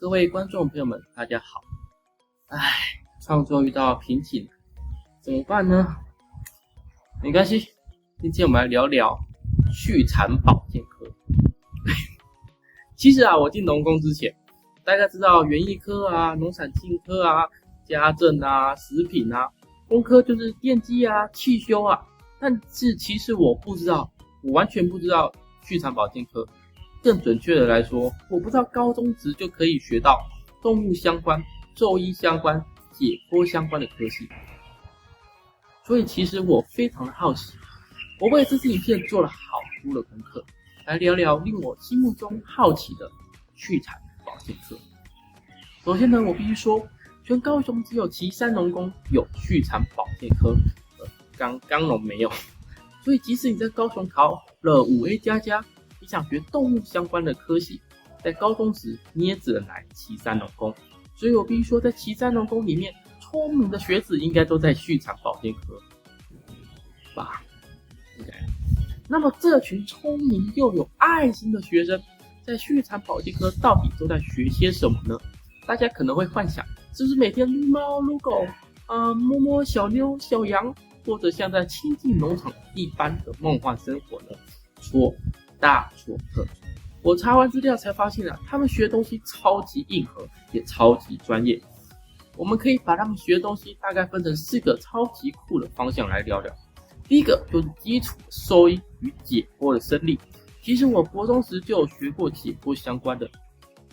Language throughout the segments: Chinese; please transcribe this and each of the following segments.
各位观众朋友们，大家好。创作遇到瓶颈，怎么办呢？没关系，今天我们来聊聊畜产保健科。其实我进农工之前，大家知道园艺科啊、农产品科啊、家政啊、食品啊，工科就是电机啊、汽修啊。但是其实我不知道，我完全不知道畜产保健科。更准确的来说，我不知道高中职就可以学到动物相关、兽医相关、解剖相关的科系。所以其实我非常的好奇，我为这支影片做了好多的功课，来聊聊令我心目中好奇的畜产保健科。首先呢，我必须说，全高雄只有旗山农工有畜产保健科，刚农没有。所以即使你在高雄考了5A++，你想学动物相关的科系，在高中时你也只能来旗山农工。所以我必须说，在旗山农工里面，聪明的学子应该都在畜产保健科吧？应该。那么这群聪明又有爱心的学生，在畜产保健科到底都在学些什么呢？大家可能会幻想，是不是每天撸猫撸狗摸摸小妞小羊，或者像在亲近农场一般的梦幻生活呢？错，大错特错。我查完资料才发现他们学的东西超级硬核，也超级专业。我们可以把他们学的东西大概分成4个超级酷的方向来聊聊。第一个就是基础的兽医与解剖的生理。其实我国中时就有学过解剖相关的，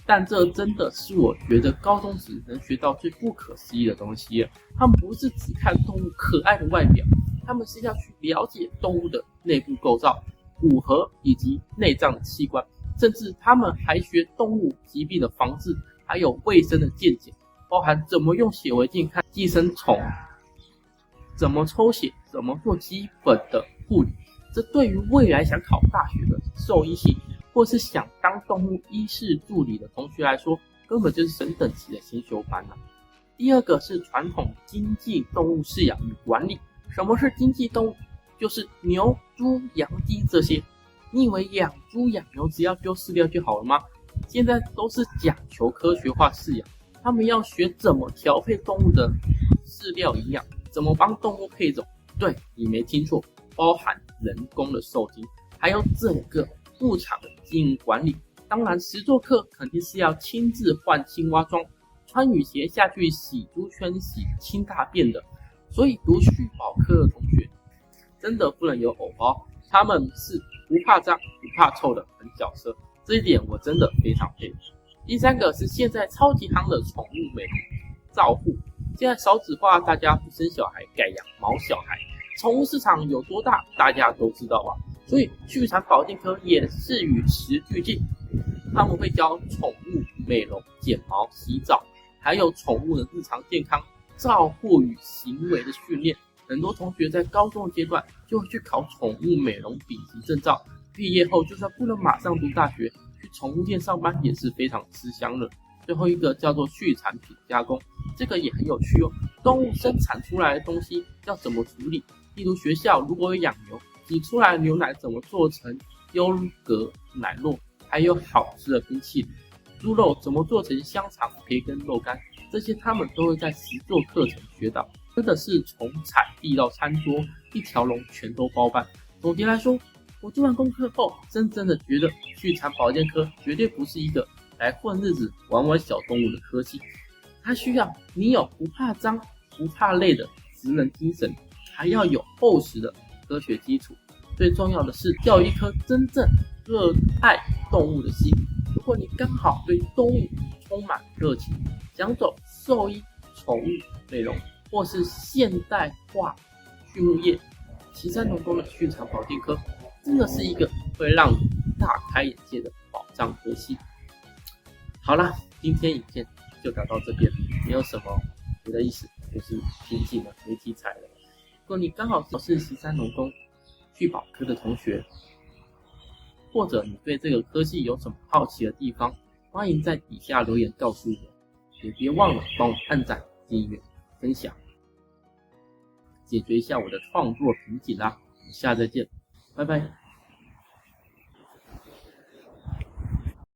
但这真的是我觉得高中时能学到最不可思议的东西了。他们不是只看动物可爱的外表，他们是要去了解动物的内部构造、骨骼以及内脏的器官，甚至他们还学动物疾病的防治，还有卫生的见解，包含怎么用显微镜看寄生虫，怎么抽血，怎么做基本的护理。这对于未来想考大学的兽医系，或是想当动物医师助理的同学来说，根本就是神等级的先修班第二个是传统经济动物饲养与管理。什么是经济动物？就是牛、猪、羊、鸡这些。你以为养猪养牛只要丢饲料就好了吗？现在都是讲求科学化饲养，他们要学怎么调配动物的饲料营养，怎么帮动物配种。对，你没听错，包含人工的受精，还有整个牧场的经营管理。当然实作课肯定是要亲自换青蛙装，穿雨鞋下去洗猪圈、洗清大便的。所以读畜保科的同学真的不能有偶包，他们是不怕脏不怕臭的狠角色，这一点我真的非常佩服。第三个是现在超级夯的宠物美容照护。现在少子化，大家不生小孩改养毛小孩，宠物市场有多大大家都知道所以畜产保健科也是与时俱进，他们会教宠物美容、剪毛、洗澡，还有宠物的日常健康照护与行为的训练。很多同学在高中阶段就会去考宠物美容丙级证照，毕业后就算不能马上读大学，去宠物店上班也是非常吃香的。最后一个叫做畜产品加工，这个也很有趣动物生产出来的东西要怎么处理？例如学校如果有养牛，挤出来的牛奶怎么做成优格奶酪，还有好吃的冰淇淋。猪肉怎么做成香肠、培根、肉干，这些他们都会在实作课程学到。真的是从产地到餐桌，一条龙全都包办。总结来说，我做完功课后，真正的觉得畜产保健科绝对不是一个来混日子、玩玩小动物的科技，它需要你有不怕脏、不怕累的职能精神，还要有厚实的科学基础。最重要的是，要有一颗真正热爱动物的心。如果你刚好对动物充满热情，想走兽医、宠物美容，或是现代化畜牧业，旗山农工的畜产保健科真的是一个会让你大开眼界的保障科系。好啦，今天影片就聊到这边，没有什么别的意思，就是瓶颈了，没题材了。如果你刚好是旗山农工畜保科的同学，或者你对这个科系有什么好奇的地方，欢迎在底下留言告诉我，也别忘了帮我按赞、订阅、分享，解决一下我的创作瓶颈啦。我们下次再见，拜拜。